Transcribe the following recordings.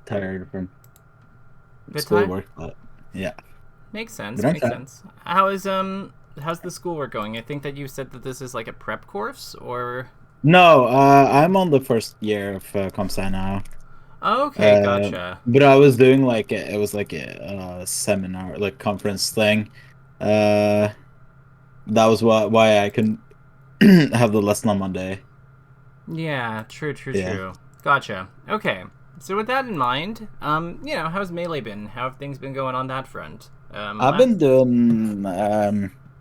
tired from Bit tired? schoolwork, but yeah. Makes But sense. I'm Makes tired. sense. How's the schoolwork going? I think that you said that this is like a prep course, or No, I'm on the first year of comp sci now. okay, Uh, gotcha. but I was doing like it was like a seminar, like conference thing. Uh, that was why I couldn't have the lesson on Monday. Yeah, true, true, Yeah. true. Gotcha. Okay. So with that in mind, how's Melee been? How have things been going on that front? I've Last. been doing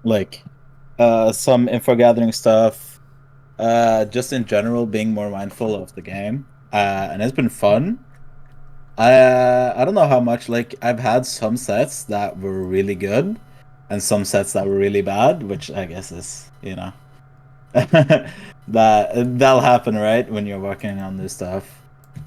like some info gathering stuff, just in general being more mindful of the game. And it's been fun. I don't know how much, like I've had some sets that were really good and some sets that were really bad, which I guess is, that'll happen, right? When you're working on this stuff.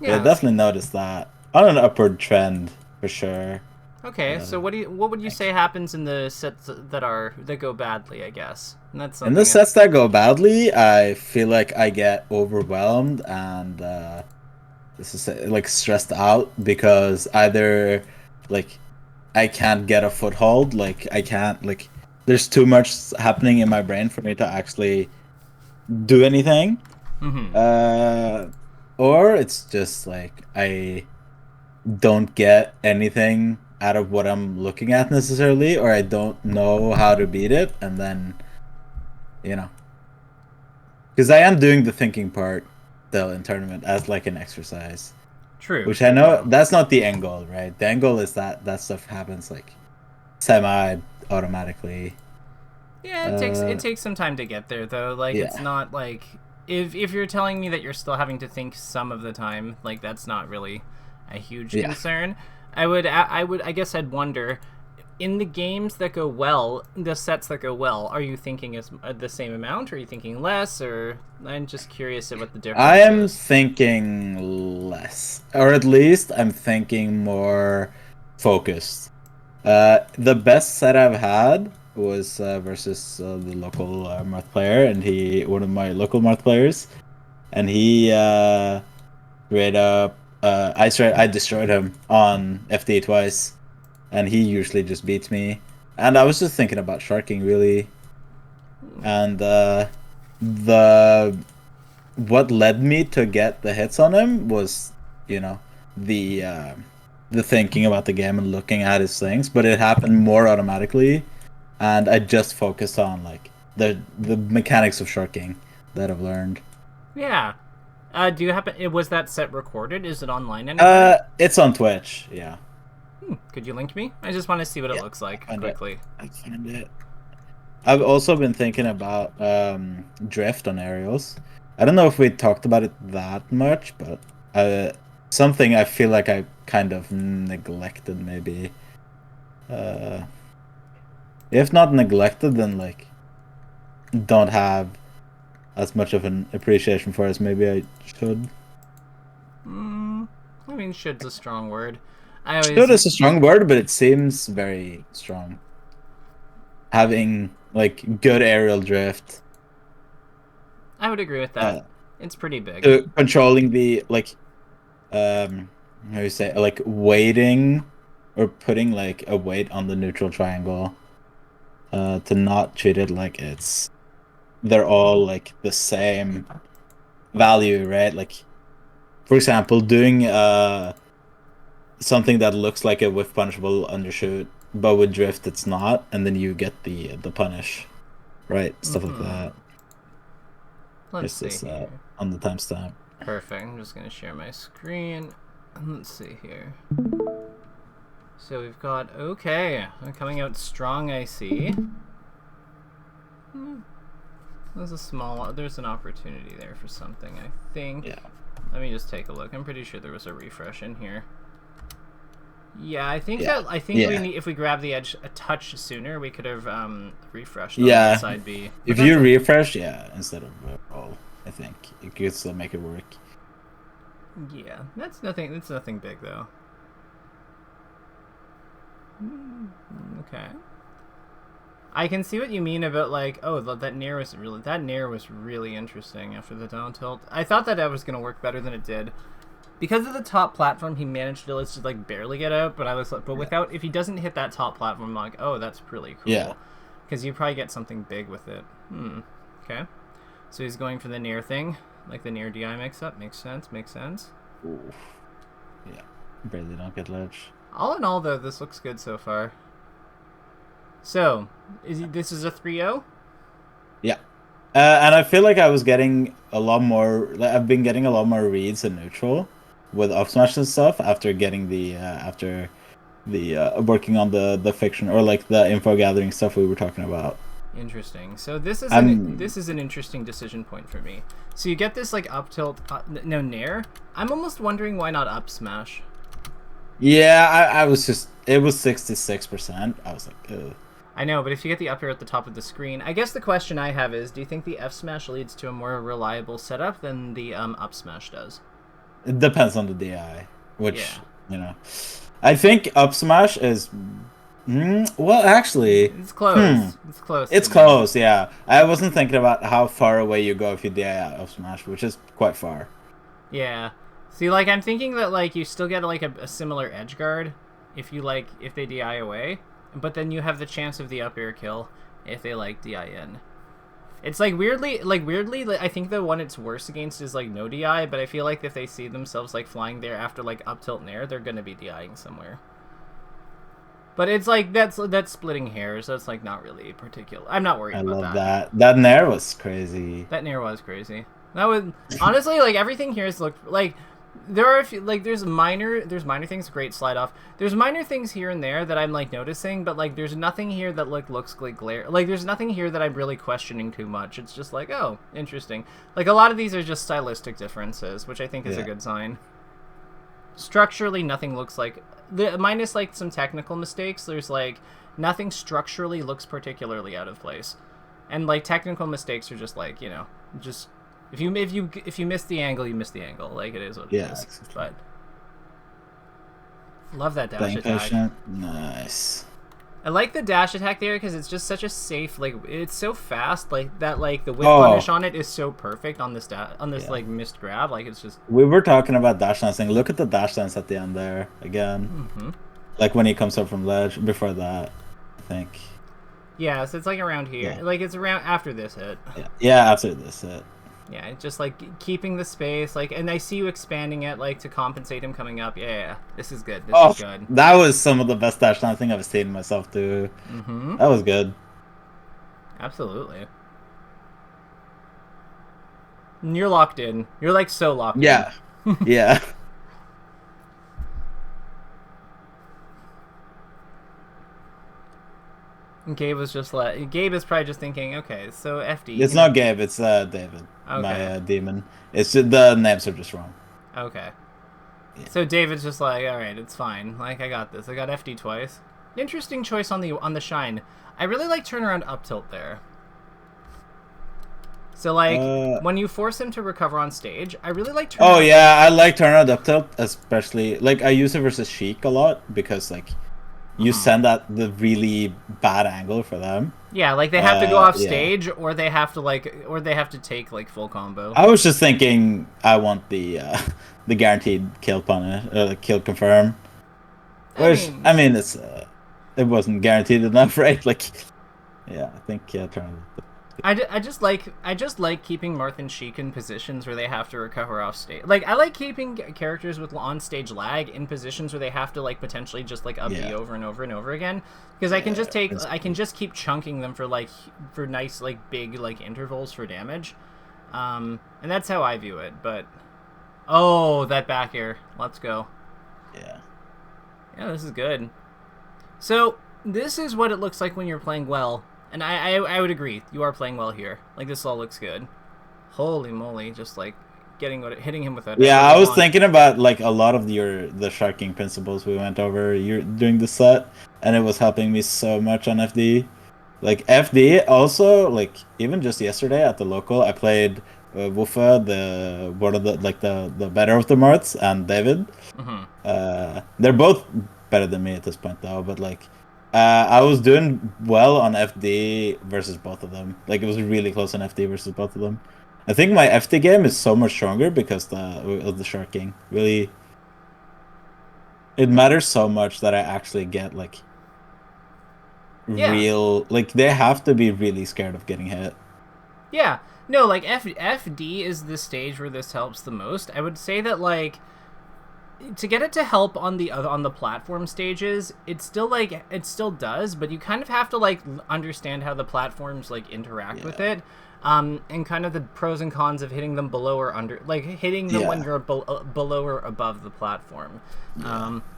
But I Yes. definitely noticed that on an upward trend for sure. Okay. Uh, So what would you say thanks. happens in the sets that go badly? I guess. And that's In the something. sets that go badly, I feel like I get overwhelmed and this is like stressed out because either like I can't get a foothold, like I can't like there's too much happening in my brain for me to actually do anything. Mm-hmm. Uh or it's just like I don't get anything out of what I'm looking at necessarily, or I don't know how to beat it, and then, you know, because I am doing the thinking part still in tournament as like an exercise, True. which I True. know True. that's not the end goal, right? The end goal is that that stuff happens like semi automatically. Yeah, it Uh, takes some time to get there though. Like it's yeah, not like if you're telling me that you're still having to think some of the time, like that's not really a huge yeah. concern. I guess I'd wonder in the games that go well, the sets that go well, are you thinking as the same amount? Or are you thinking less? Or I'm just curious of what the I difference am is. thinking less, or at least I'm thinking more focused. The best set I've had was versus the local Marth player, and one of my local Marth players, and he straight up, I destroyed him on FD twice, and he usually just beats me. And I was just thinking about sharking really, and the what led me to get the hits on him was, you know, the uh, the thinking about the game and looking at his things, but it happened more automatically, and I just focused on like the mechanics of sharking that I've learned. Yeah. Do you happen? Was that set recorded? Is it online anywhere? It's on Twitch. Yeah, Could you link me? I just want to see what it yeah. looks I like find it. quickly. I find it. I've also been thinking about drift on aerials. I don't know if we talked about it that much, but something I feel like I kind of neglected maybe. Uh, if not neglected, then like don't have as much of an appreciation for as maybe I should. I mean, should's a strong word. I always, Should is a strong word, but it seems very strong. Having like good aerial drift, I would agree with that. uh, It's pretty big. controlling the like how you say like weighting or putting like a weight on the neutral triangle, to not treat it like it's they're all like the same value, right? Like for example, doing something that looks like a whiff punishable undershoot, but with drift it's not, and then you get the punish, right? Stuff like that. Let's It's see this here. on the timestamp. Perfect. I'm just gonna share my screen. Let's see here. So we've got okay, coming out strong. I see. There's a small. There's an opportunity there for something. I think. Yeah. Let me just take a look. I'm pretty sure there was a refresh in here. Yeah, I think Yeah. that I think we Yeah. need if we grab the edge a touch sooner, we could have refreshed on that Yeah. side B. But If that's you a refresh, yeah, instead of roll, I think you could still make it work. yeah. That's nothing. That's nothing big though. Okay. I can see what you mean about like, oh, that nair was really interesting after the down tilt. I thought that was gonna work better than it did. Because of the top platform, he managed to just like barely get out. But I was like, but without, if he doesn't hit that top platform, I'm like, oh, that's really cool. Yeah. Because you probably get something big with it. Okay. So he's going for the near thing, like the near DI mix-up. Makes sense. Makes sense. Ooh. Yeah. Barely don't get ledge. All in all, though, this looks good so far. So, this is a 3-0? Yeah. And I feel like I was getting a lot more. Like, I've been getting a lot more reads in neutral with up smash and stuff after getting the working on the fiction or like the info gathering stuff we were talking about. Interesting. So this is an interesting decision point for me. So you get this like up tilt, no nair. I'm almost wondering why not up smash. Yeah, I was just. It was 66%. I was like, ugh. I know, but if you get the up air at the top of the screen, I guess the question I have is, do you think the F smash leads to a more reliable setup than the up smash does? It depends on the DI, which I think up smash is. Well, actually, it's close. It's close. It's close. Yeah, I wasn't thinking about how far away you go if you DI out up smash, which is quite far. Yeah. See, like I'm thinking that like you still get like a similar edge guard if they DI away. But then you have the chance of the up air kill if they like DI in. It's like weirdly, I think the one it's worse against is like no DI, but I feel like if they see themselves like flying there after like up tilt nair, they're gonna be DIing somewhere. But it's like that's splitting hairs. That's like not really particular. I'm not worried about that. I love that. That nair was crazy. That nair was crazy. That was honestly like everything here has looked like. There are a few, like there's minor things. Great slide off. There's minor things here and there that I'm like noticing, but like there's nothing here that like looks like glare. Like there's nothing here that I'm really questioning too much. It's just like, oh, interesting. Like a lot of these are just stylistic differences, which I think is a good sign. Structurally, nothing looks like minus like some technical mistakes. There's like nothing structurally looks particularly out of place, and like technical mistakes are just like just. If you miss the angle, you miss the angle. Like it is what it is. Exactly. But love that dash attack. Patient. Nice. I like the dash attack there because it's just such a safe. Like it's so fast. Like that. Like the whip punish on it is so perfect on this like missed grab. Like it's just. We were talking about dash dancing. Look at the dash dance at the end there again. Like when he comes up from ledge. Before that, I think. Yeah, so it's like around here. Yeah. Like it's around after this hit. Yeah, after this hit. Yeah, just like keeping the space, like, and I see you expanding it, like, to compensate him coming up. Yeah, this is good. This is good. That was some of the best dash dancing I've seen myself do. That was good. Absolutely. And you're locked in. You're like so locked in. Yeah. And Gabe was just like, Gabe is probably just thinking, okay, so FD. It's not Gabe, it's David, my demon. It's just, the names are just wrong. Okay. Yeah. So David's just like, all right, it's fine. Like I got this. I got FD twice. Interesting choice on the shine. I really like turnaround up tilt there. So like when you force him to recover on stage, I really like turnaround. Oh yeah, I like turnaround up tilt, especially like I use it versus Sheik a lot because like. You send out the really bad angle for them. Yeah, like they have to go off stage, or they have to take like full combo. I was just thinking, I want the guaranteed kill punish, kill confirm. Which I mean, it wasn't guaranteed enough, right? Like, yeah, I think turn. I just like keeping Marth and Sheik in positions where they have to recover off stage. Like I like keeping characters with on stage lag in positions where they have to like potentially just like up B over and over and over again, because I can just keep chunking them for nice like big like intervals for damage, and that's how I view it. But that back air, let's go. Yeah, this is good. So this is what it looks like when you're playing well. And I would agree. You are playing well here. Like, this all looks good. Holy moly, just, like, hitting him with that. Yeah, I was thinking about, like, a lot of the sharking principles we went over during the set, and it was helping me so much on FD. Like, FD, also, like, even just yesterday at the local, I played Wuffa, the better of the Marths, and David. They're both better than me at this point, though, but, like... I was doing well on FD versus both of them. Like, it was really close on FD versus both of them. I think my FD game is so much stronger because of the Shark King. Really, it matters so much that I actually get like Yeah. real. Like they have to be really scared of getting hit. Yeah. No, like FD is the stage where this helps the most. I would say that like to get it to help on the platform stages, it still does, but you kind of have to like understand how the platforms like interact with it. And kind of the pros and cons of hitting them below or under, like hitting them when you're below or above the platform,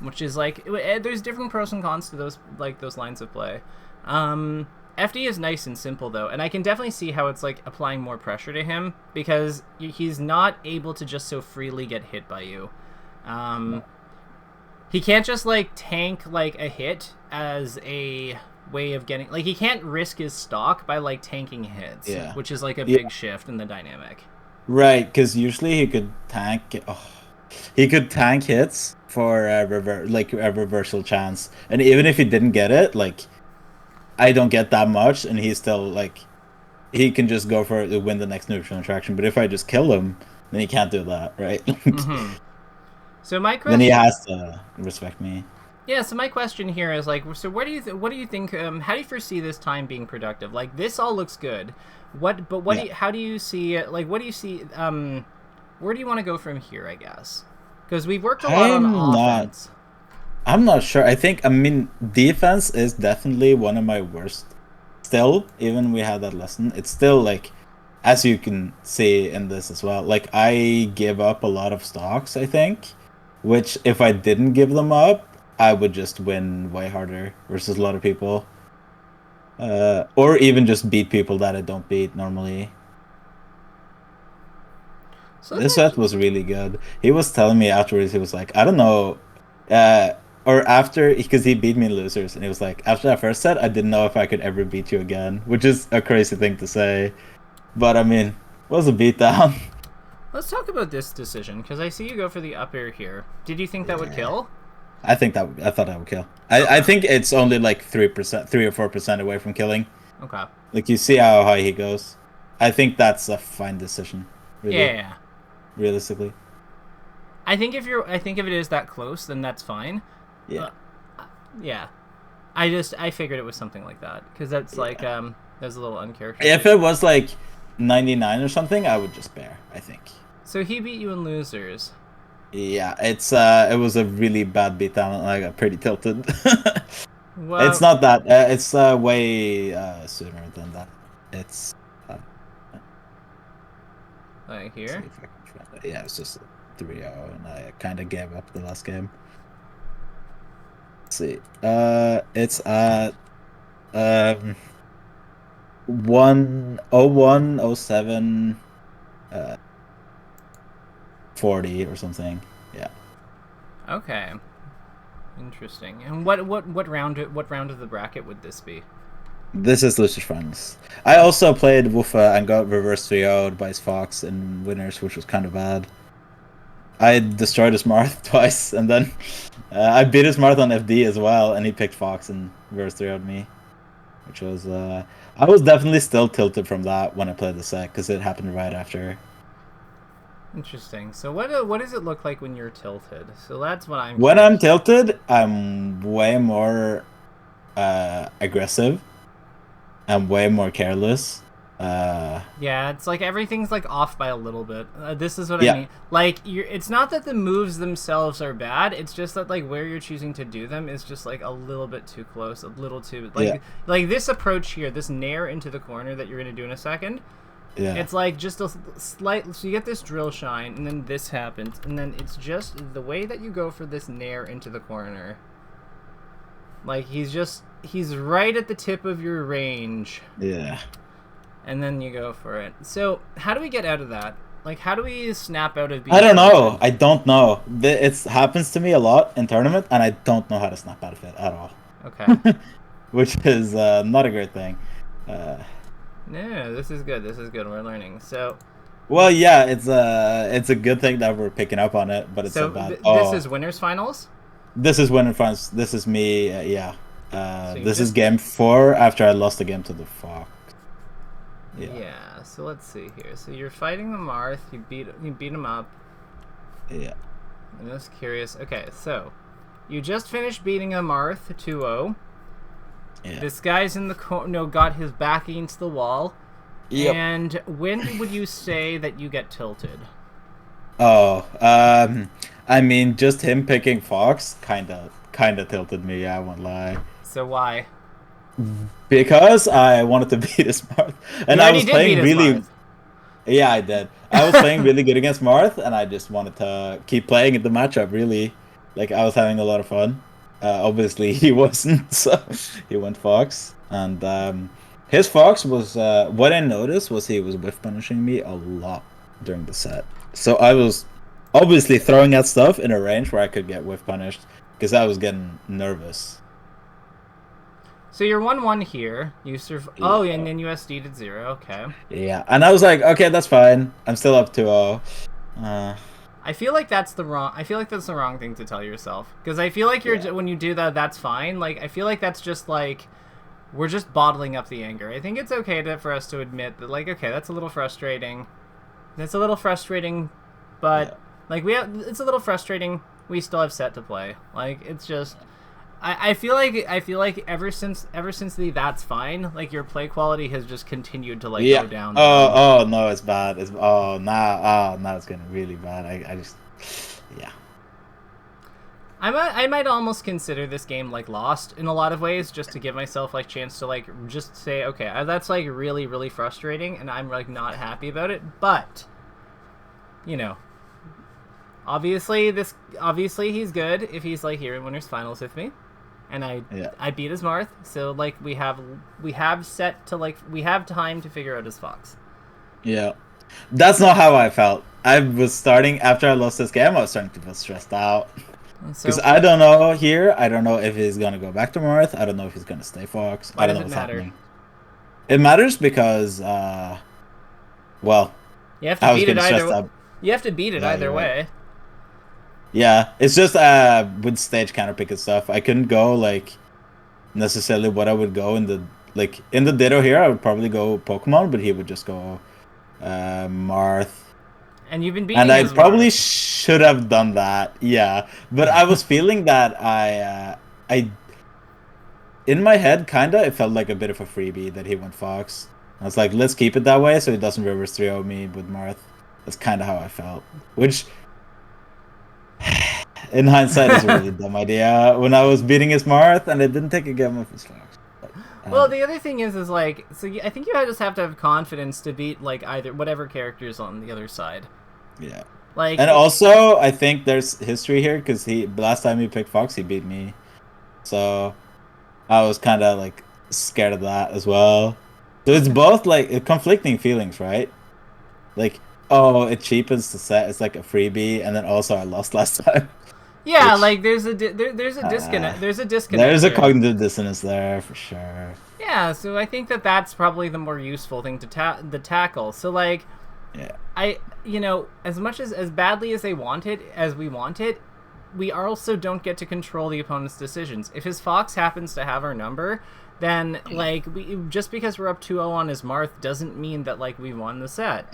which is like there's different pros and cons to those lines of play. FD is nice and simple though, and I can definitely see how it's like applying more pressure to him because he's not able to just so freely get hit by you. He can't just like tank like a hit as a way of getting, like he can't risk his stock by like tanking hits, which is like a big shift in the dynamic. Right, because usually he could tank. He could tank hits for a reversal chance, and even if he didn't get it, like I don't get that much, and he's still like he can just go for it to win the next neutral interaction. But if I just kill him, then he can't do that, right? So my question, then he has to respect me. Yeah, so my question here is like, so what do you think? How do you foresee this time being productive? Like this all looks good. How do you see? Like, what do you see? Where do you want to go from here? I guess because we've worked a lot on offense. I'm not sure. I mean, defense is definitely one of my worst. Still, even we had that lesson, it's still like, as you can see in this as well. Like I give up a lot of stocks. I think, which if I didn't give them up, I would just win way harder versus a lot of people. Or even just beat people that I don't beat normally. So this set was really good. He was telling me afterwards, he was like, I don't know, or after, because he beat me in losers, and he was like, after that first set, I didn't know if I could ever beat you again, which is a crazy thing to say. But I mean, it was a beatdown. Let's talk about this decision, because I see you go for the up air here. Did you think that would kill? I thought that would kill. I think it's only like 3% or 4% away from killing. Okay. Like you see how high he goes. I think that's a fine decision. Really. Yeah. Realistically. I think if it is that close, then that's fine. Yeah. Yeah. I figured it was something like that because that's like that's a little uncharacteristic. If it was like 99 or something, I would just bear, I think. So he beat you in losers. Yeah, it was a really bad beatdown. I got pretty tilted. Well, it's not that. It's way sooner than that. It's like here. Yeah, it's just 3-0, and I kind of gave up the last game. Let's see. It's at 1:01:07 40 or something. Yeah. Okay. Interesting. And what round of the bracket would this be? This is Losers Finals. I also played Woofa and got reverse 3-0'd by his Fox in winners, which was kind of bad. I destroyed his Marth twice, and then I beat his Marth on FD as well, and he picked Fox and reverse 3-0'd me, which was I was definitely still tilted from that when I played the set because it happened right after. Interesting. So what does it look like when you're tilted? So that's what I'm. When I'm tilted, I'm way more aggressive. I'm way more careless. Yeah, it's like everything's like off by a little bit. This is what I mean. Like it's not that the moves themselves are bad. It's just that like where you're choosing to do them is just like a little bit too close, a little too like this approach here, this nair into the corner that you're gonna do in a second. Yeah. It's like just a slight. So you get this drill shine, and then this happens, and then it's just the way that you go for this nair into the corner. Like he's right at the tip of your range. Yeah. And then you go for it. So how do we get out of that? Like how do we snap out of? I don't know. I don't know. It happens to me a lot in tournament, and I don't know how to snap out of it at all. Okay. Which is not a great thing. No, this is good. This is good. We're learning. So. Well, yeah, it's a good thing that we're picking up on it, but it's so bad. This is winners finals. This is winners finals. This is me. Yeah. So this is game 4 after I lost the game to the Fox. Yeah. So let's see here. So you're fighting the Marth. You beat him up. Yeah. I'm just curious. Okay, so you just finished beating a Marth 2-0. Yeah. This guy's in the got his back against the wall. Yep. And when would you say that you get tilted? Oh, I mean, just him picking Fox kinda tilted me. I won't lie. So why? Because I wanted to beat his Marth, and You I already was did beat playing his really. Marth. Yeah, I did. I was playing really good against Marth, and I just wanted to keep playing in the matchup. Really, like I was having a lot of fun. Obviously, he wasn't, so he went Fox, and his Fox was. What I noticed was he was whiff punishing me a lot during the set. So I was obviously throwing at stuff in a range where I could get whiff punished because I was getting nervous. So you're 1-1 here. You Oh, and then USD did 0. Okay. Yeah, and I was like, okay, that's fine. I'm still up 2-0. I feel like that's the wrong thing to tell yourself, because I feel like when you do that, that's fine. Like I feel like that's just like we're just bottling up the anger. I think it's okay for us to admit that, like, okay, that's a little frustrating. It's a little frustrating, but like it's a little frustrating. We still have set to play. Like it's just. I feel like ever since the that's fine, like your play quality has just continued to go down. Oh no, it's bad. Now it's getting really bad. I just I might almost consider this game like lost in a lot of ways, just to give myself like chance to like just say, okay, that's like really, really frustrating, and I'm like not happy about it. But you know, obviously he's good if he's like here in winners finals with me. And I beat his Marth, so like we have set to like we have time to figure out his Fox. Yeah, that's not how I felt. I was starting after I lost this game. I was starting to feel stressed out because I don't know here. I don't know if he's gonna go back to Marth. I don't know if he's gonna stay Fox. Why I don't does know it what's matter? happening. It matters because well, you have to beat it either. You have to beat it either way. Right. Yeah, it's just with stage counter pick and stuff. I couldn't go like necessarily what I would go in the Ditto here. I would probably go Pokemon, but he would just go Marth. And you've been beating. And I probably should have done that. Yeah, but I was feeling that I in my head kinda it felt like a bit of a freebie that he went Fox. I was like, let's keep it that way so he doesn't reverse 3-0 me with Marth. That's kind of how I felt, which. In hindsight, it's a really dumb idea. When I was beating his Marth and I didn't take a game of his Fox. Well, the other thing is like, so I think you just have to have confidence to beat like either whatever characters on the other side. Yeah. Like, and also, I think there's history here because last time he picked Fox, he beat me, so I was kind of like scared of that as well. So it's both like conflicting feelings, right? Like, oh, it cheapens the set. It's like a freebie, and then also I lost last time. Yeah, like there's a disconnect. There's a disconnect. There's a cognitive dissonance there for sure. Yeah, so I think that's probably the more useful thing to tackle. So like, yeah, as much as badly as we want it, we also don't get to control the opponent's decisions. If his Fox happens to have our number, then like just because we're up 2-0 on his Marth doesn't mean that like we won the set.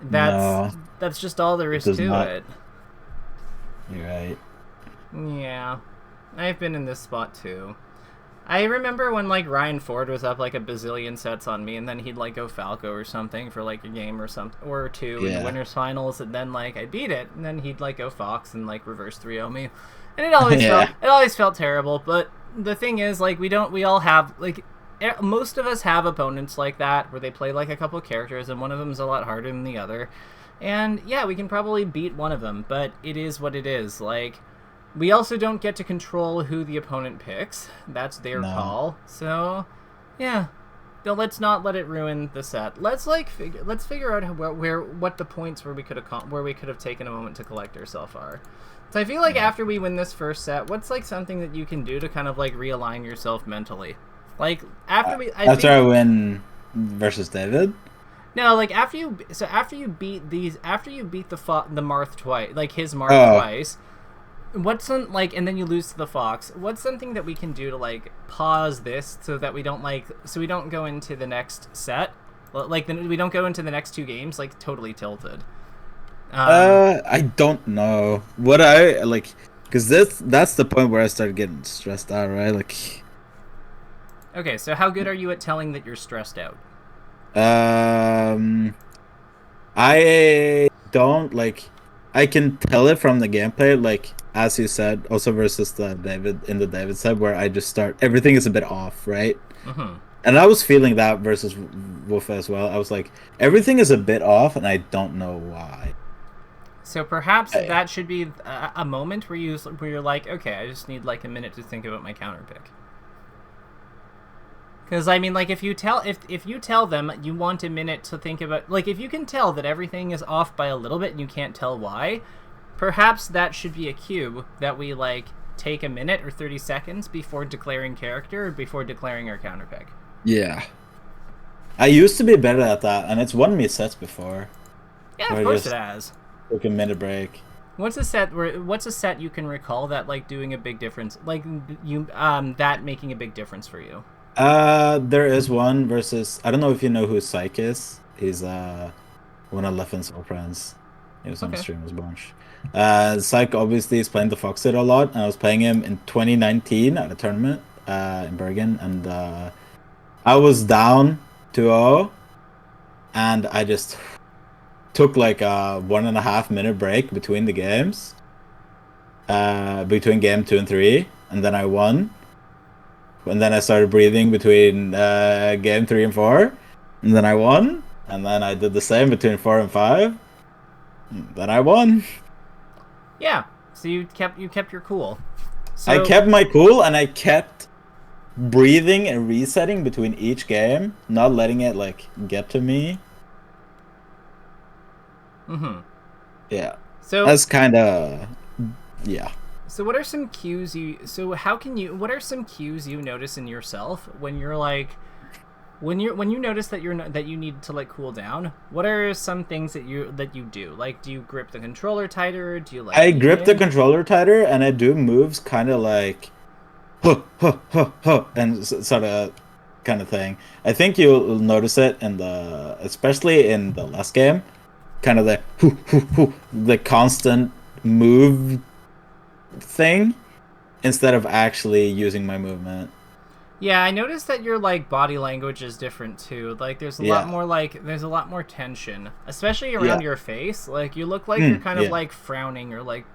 That's just all there is to it. You're right. Yeah, I've been in this spot too. I remember when like Ryan Ford was up like a bazillion sets on me, and then he'd like go Falco or something for like a game or two in the winners finals, and then like I beat it, and then he'd like go Fox and like reverse 3-0 me, and it always felt terrible. But the thing is, like we all have like most of us have opponents like that where they play like a couple characters, and one of them is a lot harder than the other, and yeah, we can probably beat one of them, but it is what it is. Like. We also don't get to control who the opponent picks. That's their call. So, yeah. Let's not let it ruin the set. Let's figure out what the points where we could have taken a moment to collect ourselves are. So I feel like after we win this first set, what's like something that you can do to kind of like realign yourself mentally? Like after I win versus David. No, like after you beat the Marth twice, like his Marth twice. What's and then you lose to the Fox. What's something that we can do to like pause this so that we don't go into the next set Like we don't go into the next 2 games like totally tilted. I don't know what I like, because that's the point where I started getting stressed out, right? Like, Okay, so how good are you at telling that you're stressed out? um, I don't like. I can tell it from the gameplay, like as you said, also versus the David said, where I just start everything is a bit off, right? Mm-hmm. And I was feeling that versus Wolf as well. I was like, everything is a bit off, and I don't know why. So perhaps I, that should be a moment where you're like, okay, I just need like a minute to think about my counter pick. Because I mean, like if you tell them you want a minute to think about, like if you can tell that everything is off by a little bit and you can't tell why, perhaps that should be a cue that we like take a minute or 30 seconds before declaring character or before declaring our counter pick. yeah, I used to be better at that, and it's won me sets before. Yeah, of Where I course it just has. took a minute break. What's a set you can recall that like doing a big difference, like you that making a big difference for you? There is one versus, I don't know if you know who Psych is. He's one of Leffen's old friends. He was on the Okay. stream a bunch. Psych obviously is playing the Foxit a lot, and I was playing him in 2019 at a tournament in Bergen, and I was down 2-0, and I just took like a 1.5 minute break between the games, between game 2 and 3, and then I won. And then I started breathing between game 3 and 4, and then I won. And then I did the same between 4 and 5. Then I won. Yeah. So you kept your cool. I So kept my cool, and I kept breathing and resetting between each game, not letting it like get to me. mm-hmm. Yeah, So that's kind of yeah. So what are some cues you so how can you what are some cues you notice in yourself when you're like when you notice that you're not, that you need to like cool down? What are some things that you do? Like do you grip the controller tighter? Do you like I lean grip the in? controller tighter, and I do moves kind of like huh, huh, huh, huh, and sort of kind of thing. I think you'll notice it in the, especially in the last game, kind of the the constant move thing instead of actually using my movement. Yeah, I noticed that your like body language is different too. Like Yeah, there's a lot more tension, especially around yeah, your face. Like you look like you're kind of yeah, like frowning or like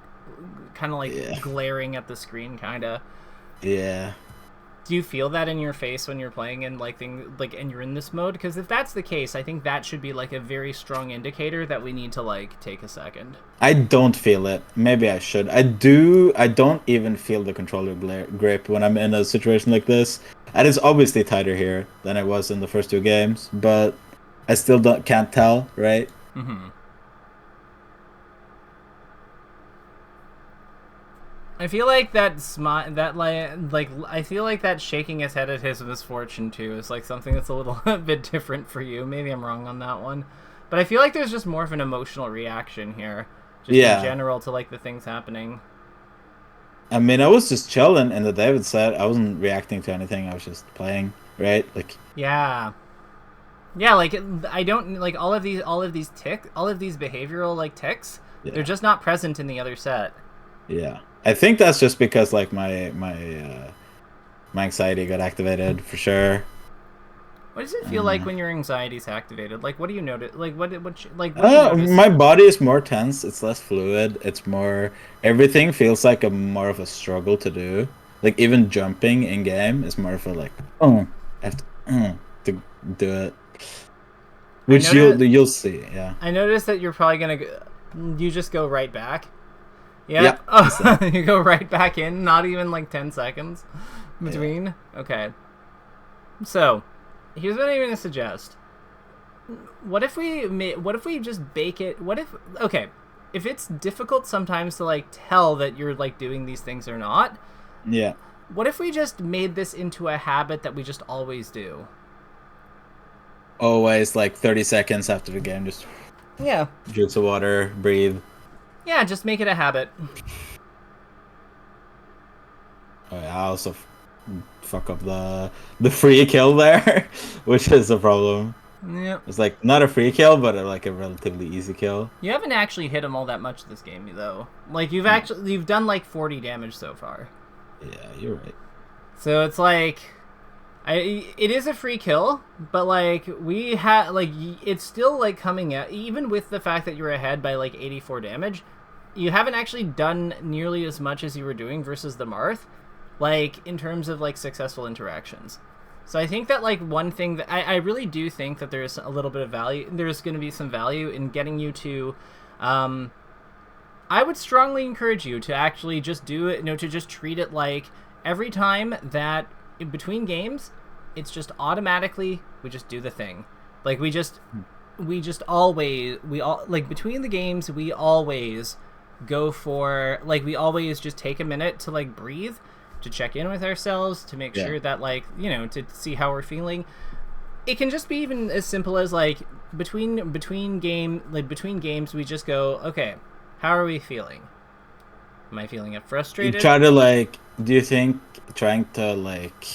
kind of like yeah, glaring at the screen kind of. yeah. Do you feel that in your face when you're playing in like thing like and you're in this mode? Because if that's the case, I think that should be like a very strong indicator that we need to like take a second. I don't feel it. Maybe I should. I do. I don't even feel the controller grip when I'm in a situation like this. And it's obviously tighter here than it was in the first 2 games, but I still can't tell, right? Mm-hmm. I feel like I feel like that shaking his head at his misfortune too is like something that's a little bit different for you. Maybe I'm wrong on that one, but I feel like there's just more of an emotional reaction here, just in Yeah. general to like the things happening. I mean, I was just chilling in the David set. I wasn't reacting to anything. I was just playing, right? Like, Yeah, yeah. Like I don't like all of these behavioral like tics. They're yeah, just not present in the other set. yeah. I think that's just because like my anxiety got activated for sure. What does it feel like Uh, when your anxiety's activated? Like, what do you notice? Like, what do you notice? my body is more tense. It's less fluid. It's more, everything feels like a more of a struggle to do. Like even jumping in game is more of a like, oh, I have to do it. I Which notice. you'll see. Yeah. I noticed that you're probably gonna. You just go right back. Yeah. Yep. Oh, you go right back in. Not even like 10 seconds between. Yeah. Okay. So, here's what I'm gonna suggest. What if we just bake it? What if? Okay. If it's difficult sometimes to like tell that you're like doing these things or not, Yeah. what if we just made this into a habit that we just always do? Always like 30 seconds after the game, just Yeah. drink some water, breathe. Yeah, just make it a habit. Oh, yeah, I also fuck up the free kill there, which is a problem. Yep. It's like not a free kill, but like a relatively easy kill. You haven't actually hit him all that much this game, though. Like you've done like 40 damage so far. Yeah, you're right. So it's like, it is a free kill, but like we had like it's still like coming out even with the fact that you're ahead by like 84 damage. You haven't actually done nearly as much as you were doing versus the Marth, like in terms of like successful interactions. So I think that like one thing that I really do think that there's a little bit of value. There's going to be some value in getting you to. I would strongly encourage you to actually just do it. To just treat it like every time that in between games, it's just automatically we just do the thing. Like we all like between the games we always go for like we always just take a minute to like breathe, to check in with ourselves, to make sure that like to see how we're feeling. It can just be even as simple as like between games we just go, okay, how are we feeling? Am I feeling frustrated? You try to like, do you think trying to like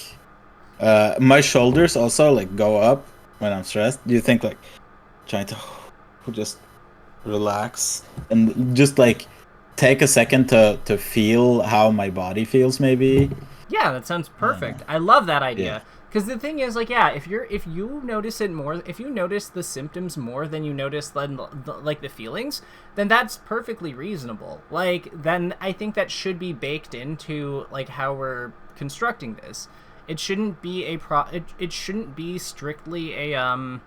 my shoulders also like go up when I'm stressed? Do you think like trying to just relax and just like take a second to feel how my body feels maybe? Yeah, that sounds perfect. I love that idea. Yeah. Because the thing is, like, yeah, if you notice it more, if you notice the symptoms more than you notice the feelings, then that's perfectly reasonable. Like, then I think that should be baked into like how we're constructing this. It shouldn't be it shouldn't be strictly a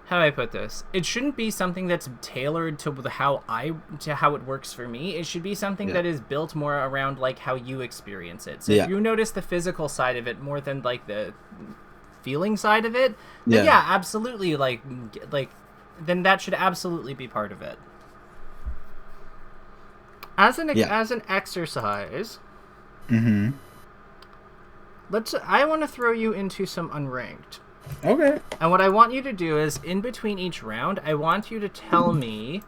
how do I put this? It shouldn't be something that's tailored to how it works for me. It should be something that is built more around like how you experience it. So if you notice the physical side of it more than like the feeling side of it, then yeah absolutely like then that should absolutely be part of it. As an exercise, I want to throw you into some unranked. Okay. And what I want you to do is, in between each round, I want you to tell me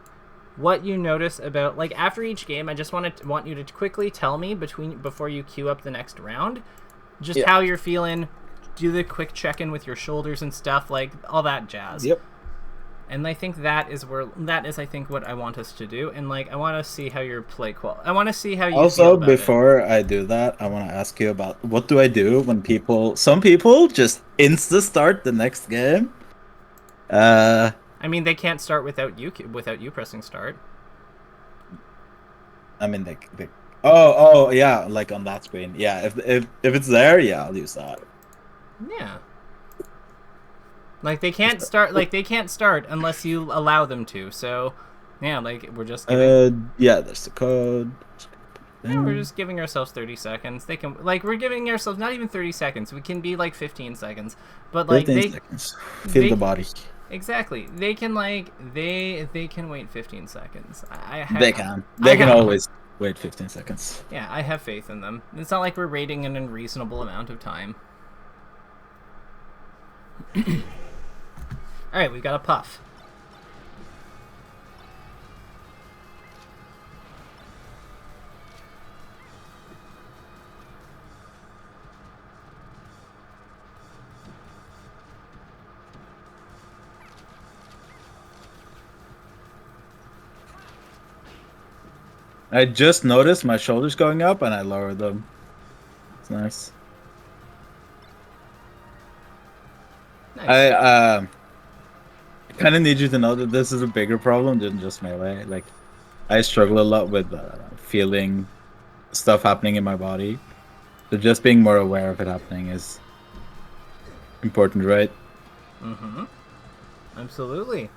what you notice about, like, after each game, I just want you to quickly tell me before you queue up the next round, just how you're feeling, do the quick check-in with your shoulders and stuff, like, all that jazz. Yep. And I think that is I think what I want us to do, and like I want to see how your I want to see how you also feel about before I do that, I want to ask you about what do I do when some people just insta start the next game. I mean, they can't start without you pressing start. I mean they oh yeah, like on that screen. Yeah, if it's there, yeah, I'll use that. Yeah. Like they can't start unless you allow them to. So, yeah, like we're just yeah, there's the code. Yeah, we're just giving ourselves 30 seconds. They can we're giving ourselves not even 30 seconds. We can be like 15 seconds. But like 15 seconds. Feel the body. Exactly. They can they can wait 15 seconds. They can always wait 15 seconds. Yeah, I have faith in them. It's not like we're raiding in a unreasonable amount of time. Alright, we've got a puff. I just noticed my shoulders going up and I lowered them. It's nice. I kind of need you to know that this is a bigger problem than just melee. Like, I struggle a lot with feeling stuff happening in my body. So just being more aware of it happening is important, right? Mm-hmm. Absolutely.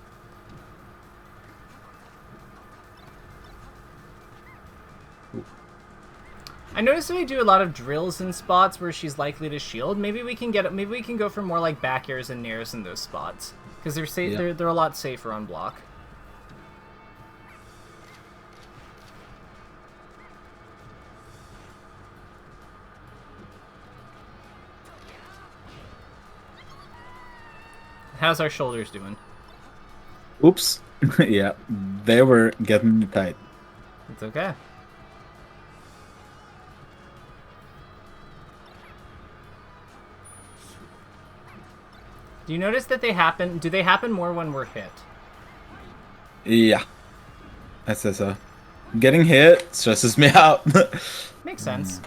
I noticed that we do a lot of drills in spots where she's likely to shield. Maybe we can go for more like back airs and nairs in those spots because they're safe. Yeah. They're a lot safer on block. How's our shoulders doing? Oops. Yeah, they were getting tight. It's okay. Do you notice that they happen? Do they happen more when we're hit? Yeah, I say so. Getting hit stresses me out. Makes sense.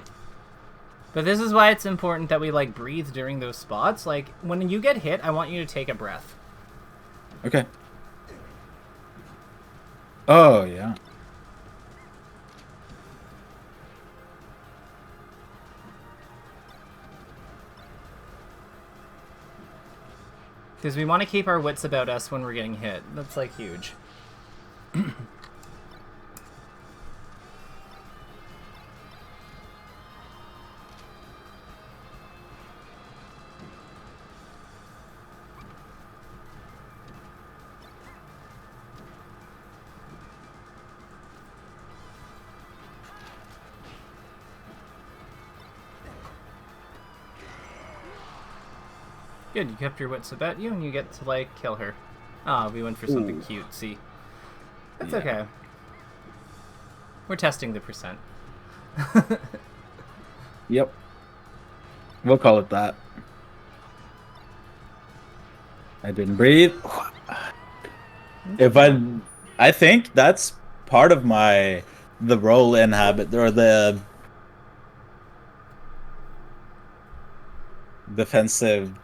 But this is why it's important that we like breathe during those spots. Like when you get hit, I want you to take a breath. Okay. Oh yeah. Because we want to keep our wits about us when we're getting hit. That's like huge. Good, you kept your wits about you, and you get to, like, kill her. Ah, we went for something cute, see. That's okay. We're testing the percent. Yep. We'll call it that. I didn't breathe. If I think that's part of the role in habit, or the defensive.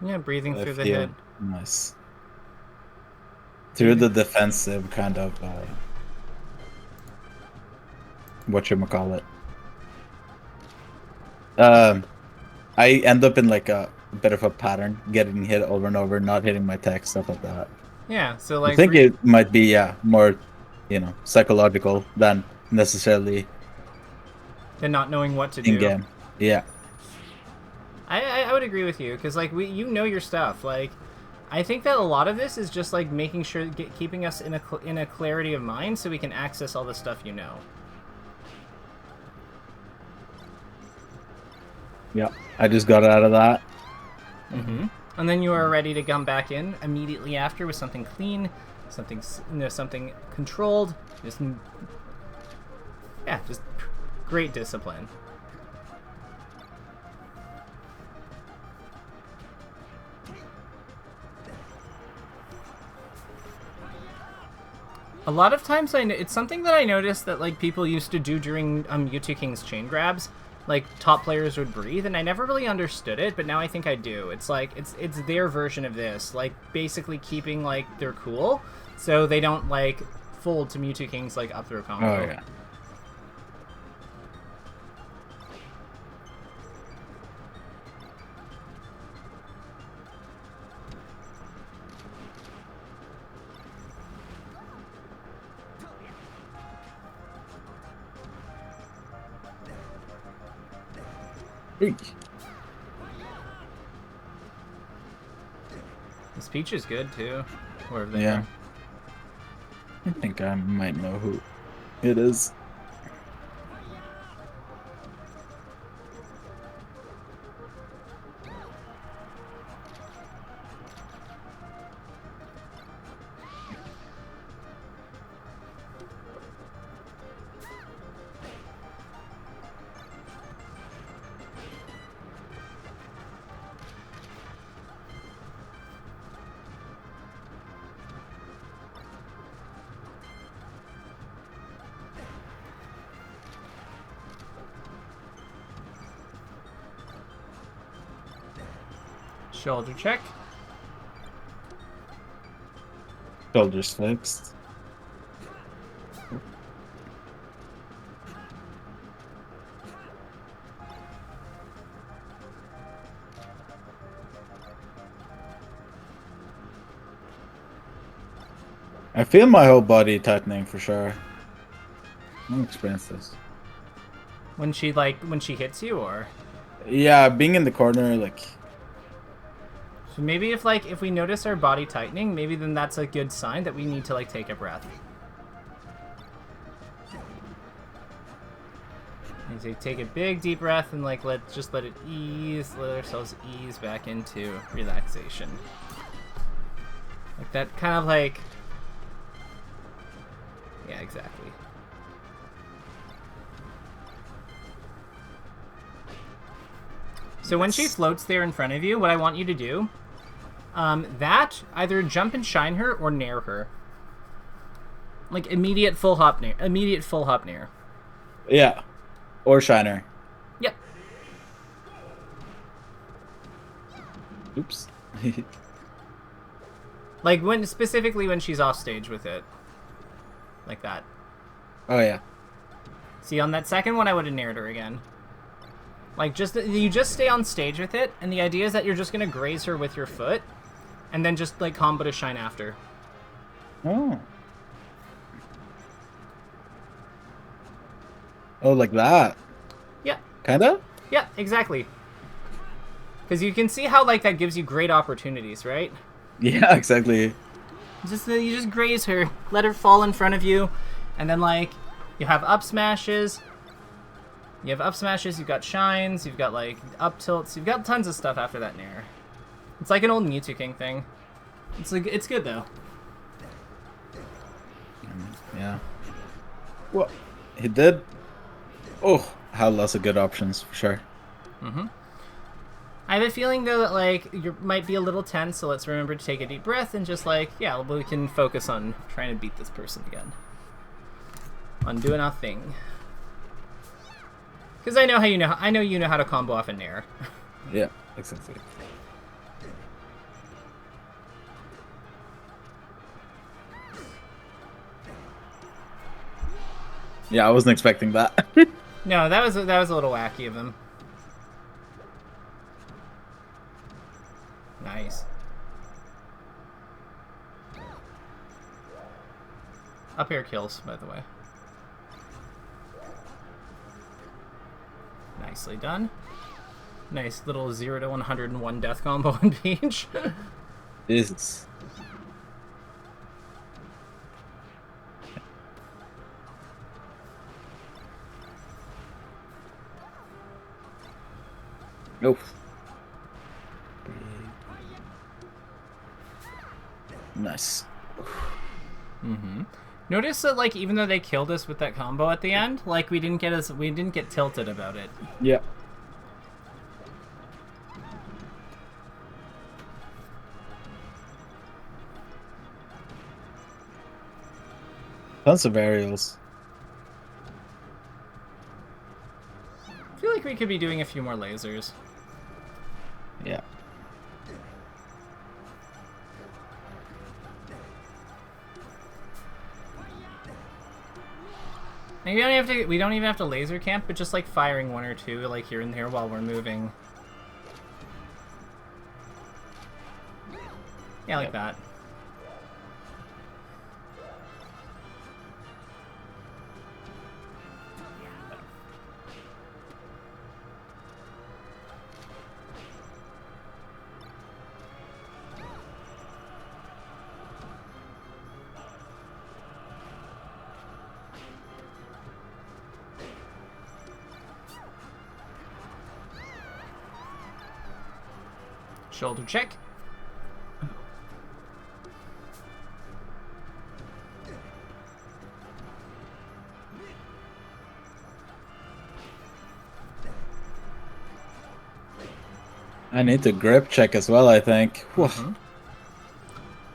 Yeah, breathing through the hit. Nice. Through the defensive kind of whatchamacallit. I end up in like a bit of a pattern, getting hit over and over, not hitting my tech, stuff like that. Yeah, so like I think it might be more, psychological than necessarily than not knowing what to in do. game. Yeah. I would agree with you because like you know your stuff. Like I think that a lot of this is just like making sure keeping us in a clarity of mind so we can access all the stuff you know. Yeah, I just got out of that. Mm-hmm. And then you are ready to come back in immediately after with something clean, something controlled. Just great discipline. A lot of times, it's something that I noticed that like people used to do during U2 King's chain grabs. Like top players would breathe, and I never really understood it, but now I think I do. It's like it's their version of this, like basically keeping like their cool, so they don't like fold to Mewtwo King's like up throw combo. Oh yeah. This Peach is good too. Wherever they Yeah. are. I think I might know who it is. Shoulder check. Shoulders fixed. I feel my whole body tightening for sure. I'm experienced this. When she hits you, or Yeah, being in the corner, like. so maybe if we notice our body tightening, maybe then that's a good sign that we need to like take a breath. And take a big deep breath and like let it ease, let ourselves ease back into relaxation. Like that kind of like, yeah, exactly. So when she floats there in front of you, what I want you to do, that either jump and shine her or nair her. Like immediate full hop nair. Immediate full hop nair. Yeah. Or Shiner. Yep. Oops. Like specifically when she's off stage with it. Like that. Oh, yeah. See, on that second one, I would have naired her again. Like, you just stay on stage with it, and the idea is that you're just going to graze her with your foot, and then just, like, combo to shine after. Oh. Oh, like that? Yeah. Kinda? Yeah, exactly. Because you can see how, like, that gives you great opportunities, right? Yeah, exactly. You just graze her, let her fall in front of you, and then, like, you have up smashes. You have up smashes, you've got shines, you've got, like, up tilts, you've got tons of stuff after that nair. It's like an old Mewtwo King thing. It's good, though. Yeah. What? He did? Oh, had lots of good options, for sure. Mm-hmm. I have a feeling, though, that, like, you might be a little tense, so let's remember to take a deep breath and just, like, yeah, we can focus on trying to beat this person again. On doing our thing. Because I know you know how to combo off a nair. Yeah, exactly. Yeah, I wasn't expecting that. No, that was a little wacky of him. Nice. Up air kills, by the way. Nicely done. Nice little 0 to 101 death combo on Peach. Jesus. Nope. Nice. Mm-hmm. Notice that, like, even though they killed us with that combo at the end, like, we didn't get tilted about it. Yeah. Tons of aerials. I feel like we could be doing a few more lasers. Yeah. Maybe we don't even have to laser camp, but just like firing one or two like here and there while we're moving. Yeah, like that. Shoulder check. I need to grip check as well, I think. Mm-hmm.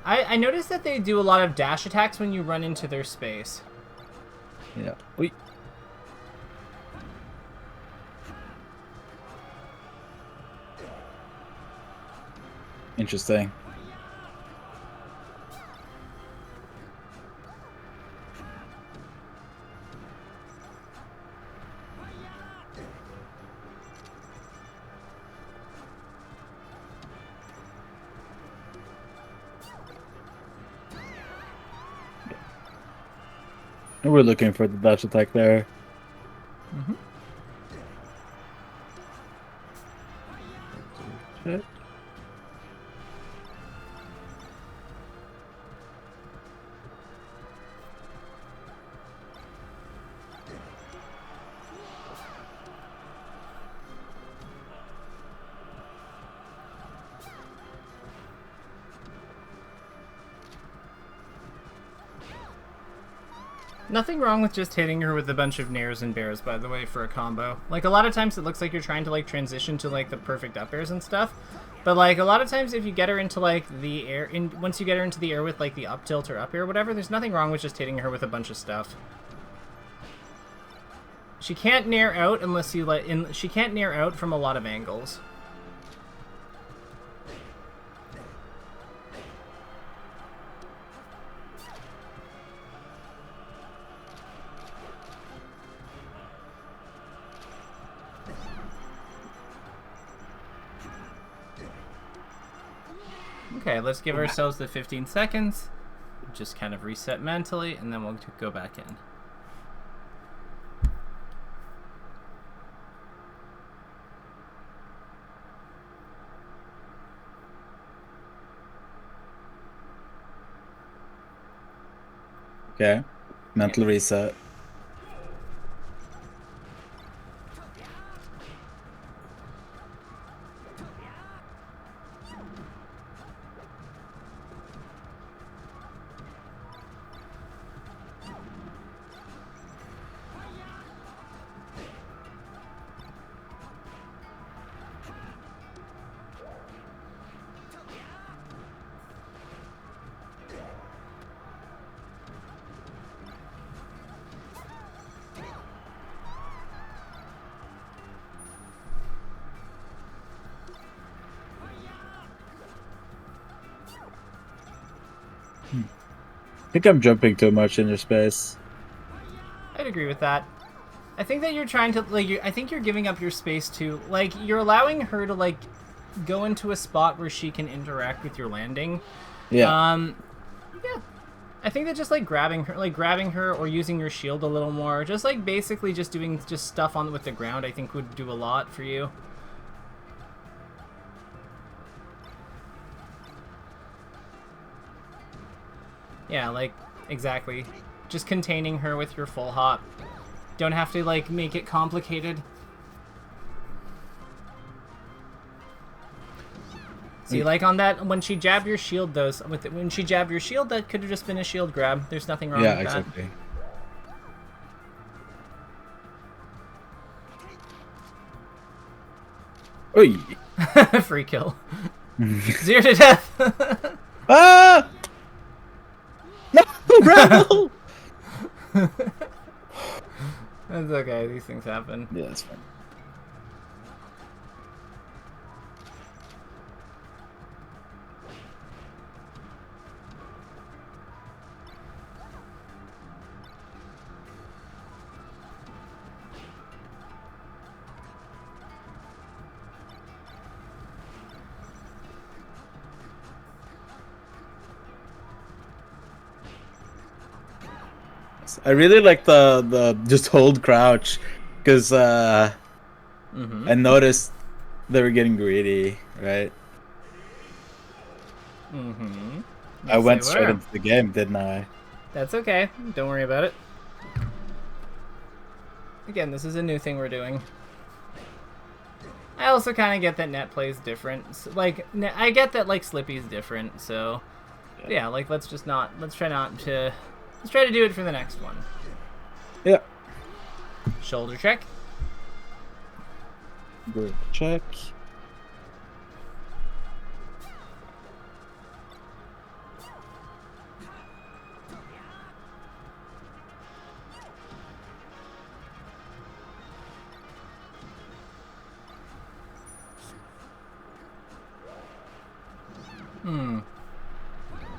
I noticed that they do a lot of dash attacks when you run into their space. Yeah. Oy. Interesting. We're looking for the dash attack there. Mm-hmm. Check. Nothing wrong with just hitting her with a bunch of nairs and bears, by the way, for a combo. Like, a lot of times it looks like you're trying to, like, transition to, like, the perfect up airs and stuff. But, like, a lot of times if you get her into, like, the air... once you get her into the air with, like, the up tilt or up air or whatever, there's nothing wrong with just hitting her with a bunch of stuff. She can't nair out unless you let... she can't nair out from a lot of angles. Okay, let's give ourselves the 15 seconds. Just kind of reset mentally, and then we'll go back in. Okay. Mental reset. I think I'm jumping too much in your space. I'd agree with that. I think that you're trying to, like, I think you're giving up your space to, like, you're allowing her to, like, go into a spot where she can interact with your landing. Yeah. Yeah. I think that just, like, grabbing her or using your shield a little more, just, like, basically just doing just stuff on with the ground, I think would do a lot for you. Yeah, like, exactly. Just containing her with your full hop. Don't have to, like, make it complicated. See, like on that, when she jabbed your shield, when she jabbed your shield, that could have just been a shield grab. There's nothing wrong with that. Yeah, exactly. Oi! Free kill. 0 to death! Ah! No, Rebel! That's okay, these things happen. Yeah, that's fine. I really like the just hold crouch because I noticed they were getting greedy, right? I went straight into the game, didn't I? That's okay. Don't worry about it. Again, this is a new thing we're doing. I also kind of get that net play is different. So, like, I get that, like, Slippy's different, so... Yeah, like, let's try to do it for the next one. Yeah. Shoulder check. Good check.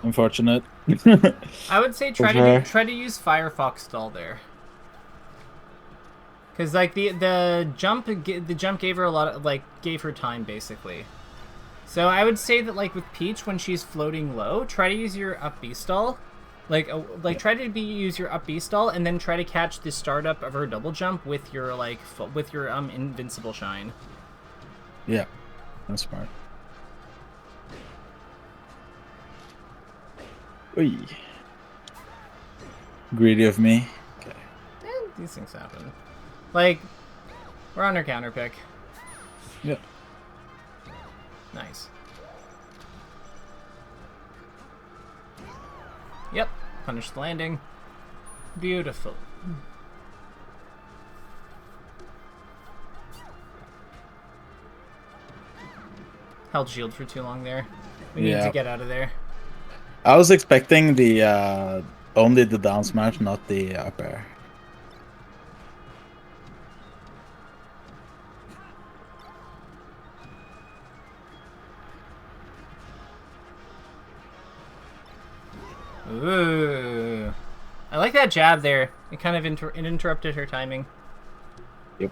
Unfortunate. I would say try to use Firefox stall there. Cause like the jump gave her a lot of gave her time basically. So I would say that like with Peach when she's floating low, try to use your up B stall. Try to use your up B stall and then try to catch the startup of her double jump with your invincible shine. Yeah, that's smart. Oy. Greedy of me. Okay. These things happen. Like, we're on her counter pick. Yep. Nice. Yep. Punish the landing. Beautiful. Held shield for too long there. We need to get out of there. I was expecting the only the down smash, not the up air. Ooh. I like that jab there. It kind of it interrupted her timing. Yep.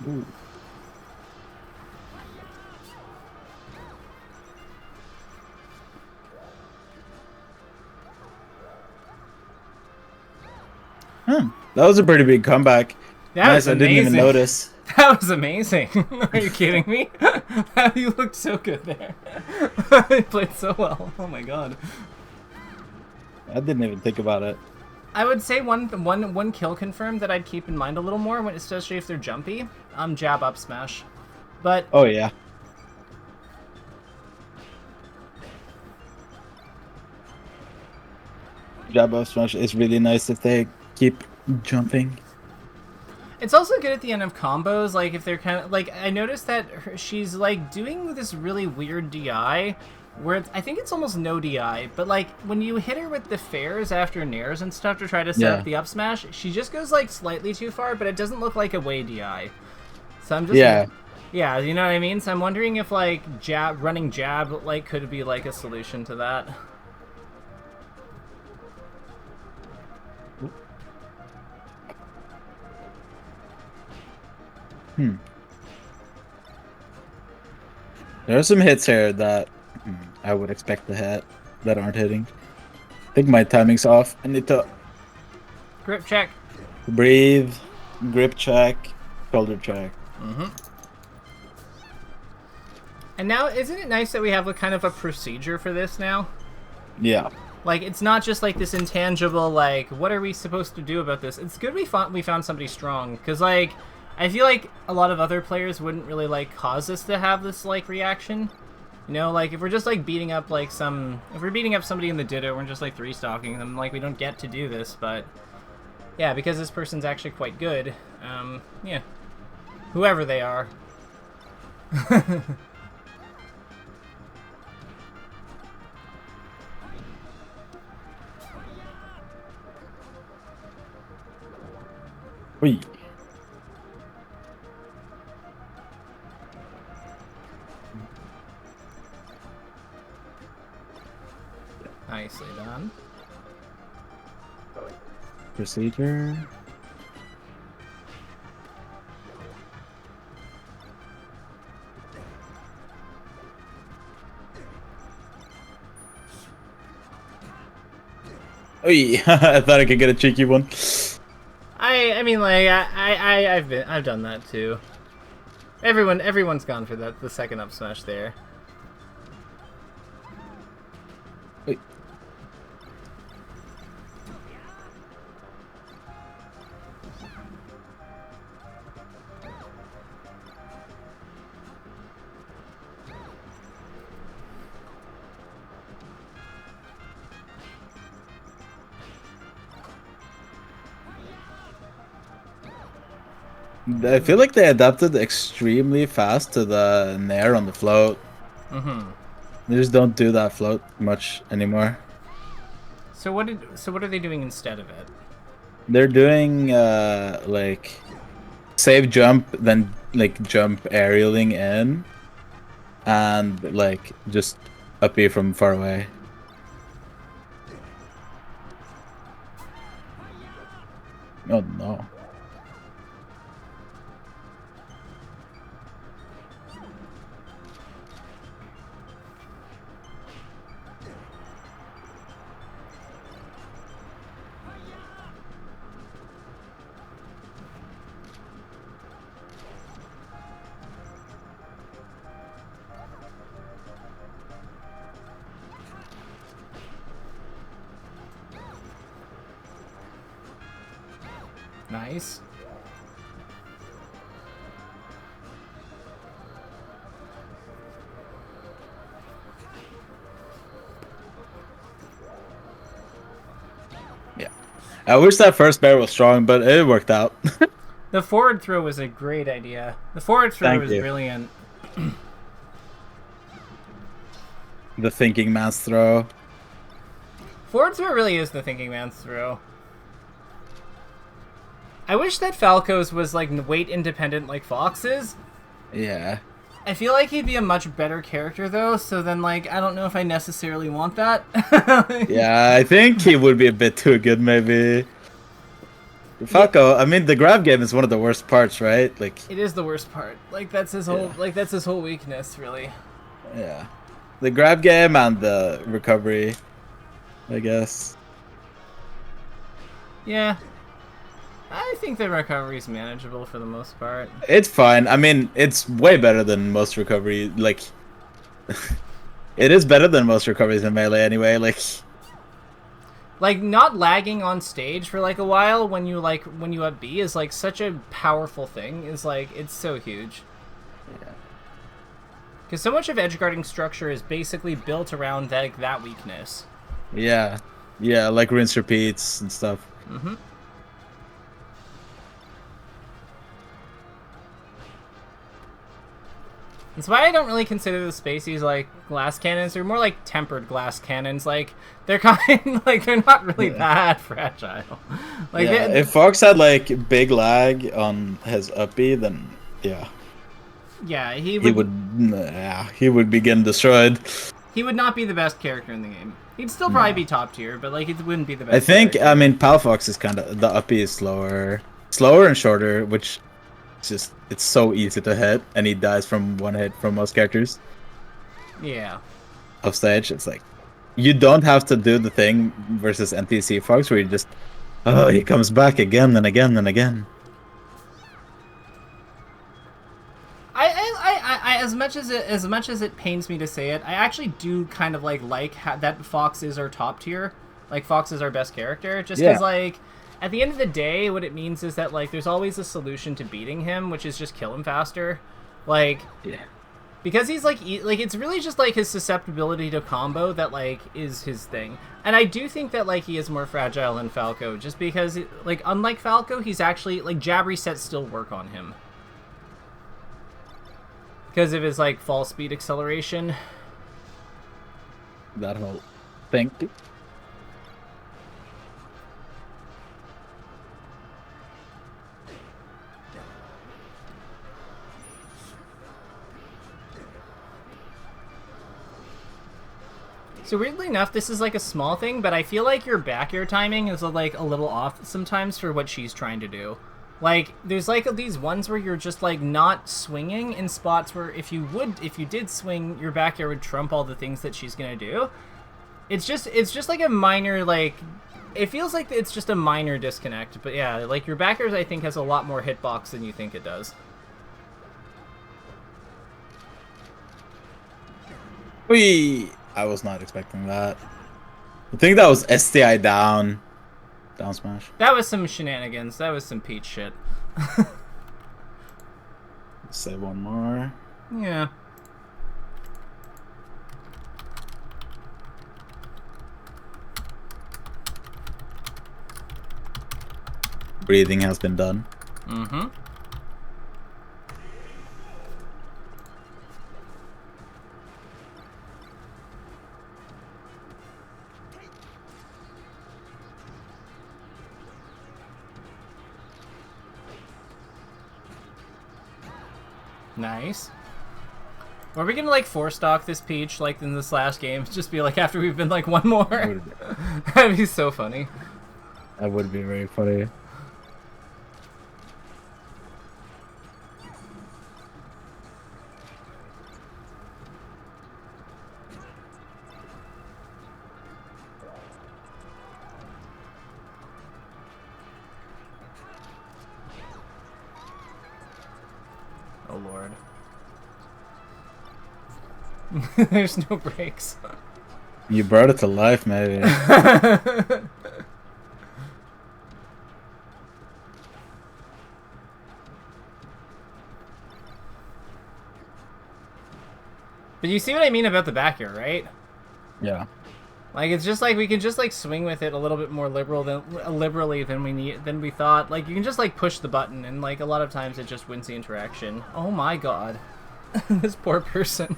Ooh. That was a pretty big comeback. That was I amazing. didn't even notice. That was amazing. Are you kidding me? You looked so good there. You played so well. Oh my god. I didn't even think about it. I would say one kill confirmed that I'd keep in mind a little more, especially if they're jumpy. Jab up smash. But oh yeah. Jab up smash is really nice if they keep jumping. It's also good at the end of combos, like if they're kind of like I noticed that she's like doing this really weird DI where I think it's almost no DI, but like when you hit her with the fairs after nairs and stuff to try to set up the up smash, she just goes like slightly too far, but it doesn't look like a way DI. So I'm just yeah, you know what I mean? So I'm wondering if like running jab like could be like a solution to that. There are some hits here that I would expect to hit that aren't hitting. I think my timing's off. I need to Grip check. Breathe, grip check, shoulder check. And now, isn't it nice that we have a kind of a procedure for this now? Yeah. Like, it's not just like this intangible, like, what are we supposed to do about this? It's good we found somebody strong, because, like, I feel like a lot of other players wouldn't really, like, cause us to have this, like, reaction. You know, like, if we're just, like, beating up, like, if we're beating up somebody in the Ditto, we're just, like, 3-stalking them, like, we don't get to do this, but... Yeah, because this person's actually quite good. Yeah. Whoever they are. Wee. Nicely done. Procedure. Oy. I thought I could get a cheeky one. I mean, like, I've done that too. Everyone's gone for that, the second up smash there. Oy. I feel like they adapted extremely fast to the nair on the float. They just don't do that float much anymore. So what are they doing instead of it? They're doing like save jump, then like jump aerialing in, and like just up here from far away. Oh no. Nice. Yeah. I wish that first bear was strong, but it worked out. The forward throw was a great idea. The forward throw Thank was you. brilliant. The thinking man's throw. Forward throw really is the thinking man's throw. I wish that Falco's was like weight independent like Fox is. Yeah. I feel like he'd be a much better character though, so then like I don't know if I necessarily want that. Yeah, I think he would be a bit too good maybe. Falco, I mean the grab game is one of the worst parts, right? Like it is the worst part. Like that's his whole that's his whole weakness, really. yeah. The grab game and the recovery, I guess. Yeah. I think the recovery is manageable for the most part. It's fine. I mean, it's way better than most recovery. Like, it is better than most recoveries in Melee anyway. Like not lagging on stage for like a while when you up B is like such a powerful thing. Is like it's so huge. Yeah. Because so much of edgeguarding structure is basically built around that weakness. Yeah. Yeah, like rinse repeats and stuff. Mm-hmm. That's why I don't really consider the Spaceys like glass cannons. They're more like tempered glass cannons. Like they're kind like they're not really that fragile. Like yeah, if Fox had like big lag on his up B, then yeah. Yeah, he would he would be getting destroyed. He would not be the best character in the game. He'd still probably be top tier, but like it wouldn't be the best. I think character. I mean Pal Fox is kind of the up B is slower and shorter, which it's so easy to hit, and he dies from one hit from most characters. Yeah. Off stage, it's like you don't have to do the thing versus NTC Fox where you just he comes back again and again and again. I as much as it pains me to say it, I actually do kind of like that Fox is our top tier. Like Fox is our best character, just because like at the end of the day, what it means is that like there's always a solution to beating him, which is just kill him faster. Like because he's like it's really just like his susceptibility to combo that like is his thing. And I do think that like he is more fragile than Falco, just because like unlike Falco, he's actually like jab resets still work on him. Because of his, like, fall speed acceleration. That whole thing. So weirdly enough, this is, like, a small thing, but I feel like your back air timing is, like, a little off sometimes for what she's trying to do. Like, there's, like, these ones where you're just, like, not swinging in spots where if you did swing, your back air would trump all the things that she's gonna do. It's just, like, a minor, like... It feels like it's just a minor disconnect, but yeah, like, your back air, I think, has a lot more hitbox than you think it does. Whee! I was not expecting that. I think that was STI down. Down smash. That was some shenanigans. That was some Peach shit. Say one more. Yeah. Breathing has been done. Mm-hmm. Nice. Are we gonna like 4-stock this Peach like in this last game? Just be like after we've been like one more. That'd be so funny. That would be very funny. Oh lord. There's no brakes. You brought it to life, maybe. But you see what I mean about the back air, right? Yeah. Like, it's just like we can just like swing with it a little bit more liberally than we thought. Like, you can just like push the button, and like a lot of times it just wins the interaction. Oh my god, this poor person.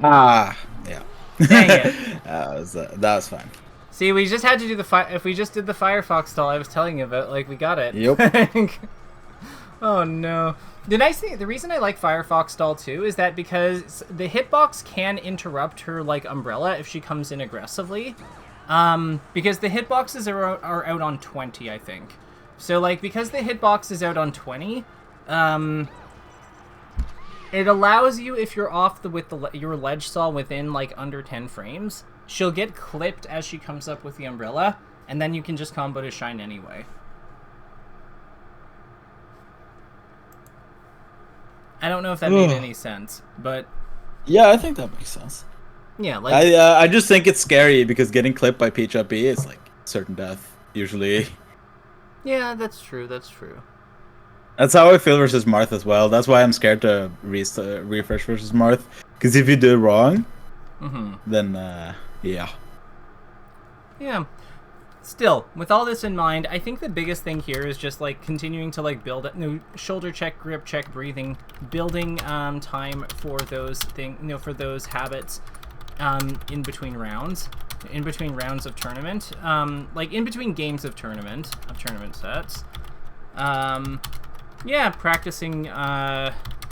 Ah, yeah. Dang it. that was fine. See, we just had to do the if we just did the Firefox stall I was telling you about, like, we got it. Yep. Oh no. The nice thing, the reason I like Firefox stall too is that because the hitbox can interrupt her like umbrella if she comes in aggressively. Because the hitboxes are out on 20, I think. So like because the hitbox is out on 20, it allows you, if you're off your ledge stall within like under 10 frames, she'll get clipped as she comes up with the umbrella, and then you can just combo to shine anyway. I don't know if that made any sense, but yeah, I think that makes sense. Yeah, like I just think it's scary because getting clipped by Peach up B is like certain death usually. Yeah, that's true. That's true. That's how I feel versus Marth as well. That's why I'm scared to refresh versus Marth, because if you do it wrong, then yeah. Yeah. Still, with all this in mind, I think the biggest thing here is just like continuing to like build shoulder check, grip check, breathing, building time for those for those habits in between rounds of tournament, like in between games of tournament sets. Yeah, practicing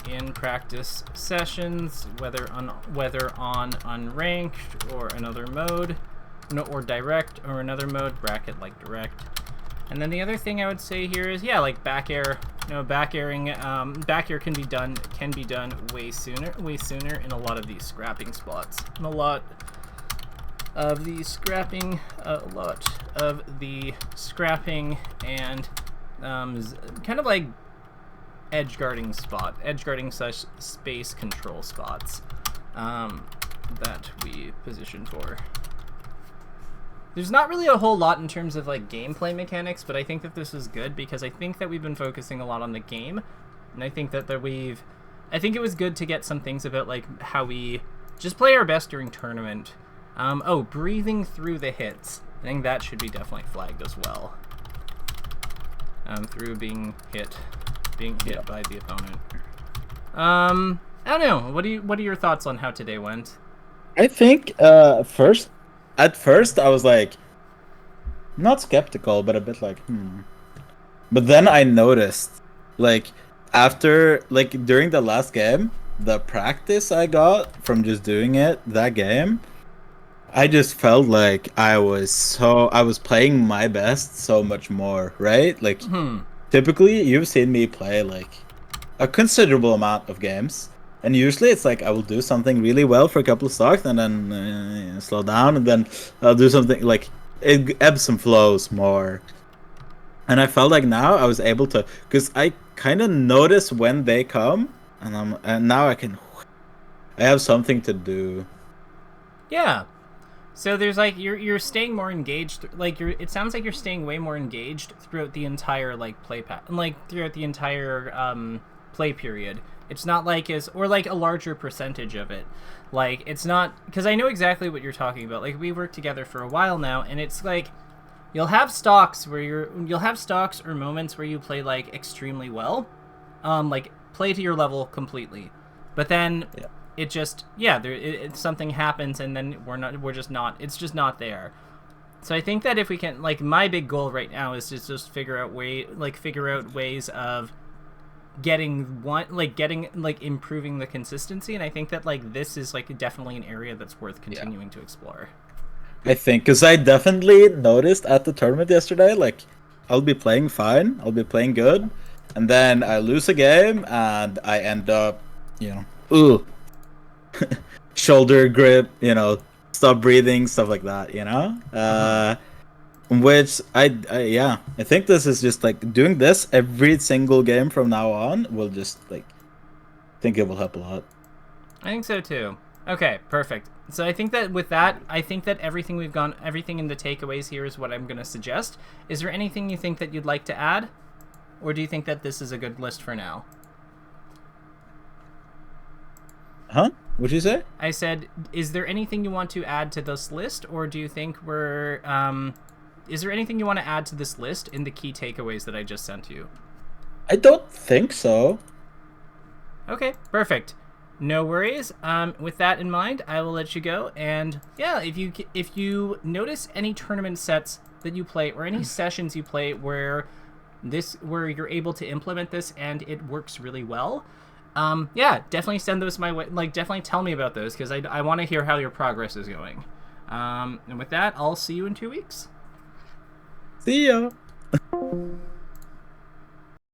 in practice sessions, whether on unranked or another mode. No, or direct, or another mode, bracket like direct. And then the other thing I would say here is, yeah, like back air. Back airing. Back air can be done way sooner in a lot of these scrapping spots. And a lot of the scrapping, and kind of like edge guarding such space control spots that we position for. There's not really a whole lot in terms of like gameplay mechanics, but I think that this is good because I think that we've been focusing a lot on the game, and I think that I think it was good to get some things about like how we just play our best during tournament. Breathing through the hits. I think that should be definitely flagged as well. Through being hit by the opponent. I don't know. What are your thoughts on how today went? I think at first I was like not skeptical, but a bit like But then I noticed, like after during the last game, the practice I got from just doing it that game, I just felt like I was playing my best so much more, right? Like typically you've seen me play like a considerable amount of games, and usually it's like I will do something really well for a couple of stocks and then slow down, and then I'll do something like it ebbs and flows more. And I felt like now I was able to, because I kind of notice when they come, and now I have something to do. Yeah. So there's like you're staying more engaged. Like it sounds like you're staying way more engaged throughout the entire like throughout the entire play period. It's not like or like a larger percentage of it. Like it's not, because I know exactly what you're talking about. Like we worked together for a while now, and it's like you'll have stocks or moments where you play like extremely well, like play to your level completely, but then. Yeah. It just something happens and then it's just not there. So I think that if we can, like, my big goal right now is to just figure out ways of improving the consistency, and I think that like this is like definitely an area that's worth continuing to explore. I think because I definitely noticed at the tournament yesterday, like I'll be playing fine, I'll be playing good, and then I lose a game and I end up, shoulder grip, stop breathing, stuff like that, which I think this is just like doing this every single game from now on will just like, I think it will help a lot. I think so too. Okay, perfect. So I think that with that, everything in the takeaways here is what I'm going to suggest. Is there anything you think that you'd like to add? Or do you think that this is a good list for now? Huh? What'd you say? I said, is there anything you want to add to this list? Or do you think is there anything you want to add to this list in the key takeaways that I just sent you? I don't think so. Okay, perfect. No worries. With that in mind, I will let you go. And yeah, if you notice any tournament sets that you play or any sessions you play where you're able to implement this and it works really well, yeah, definitely send those my way. Like, definitely tell me about those because I want to hear how your progress is going. And with that, I'll see you in 2 weeks. See ya.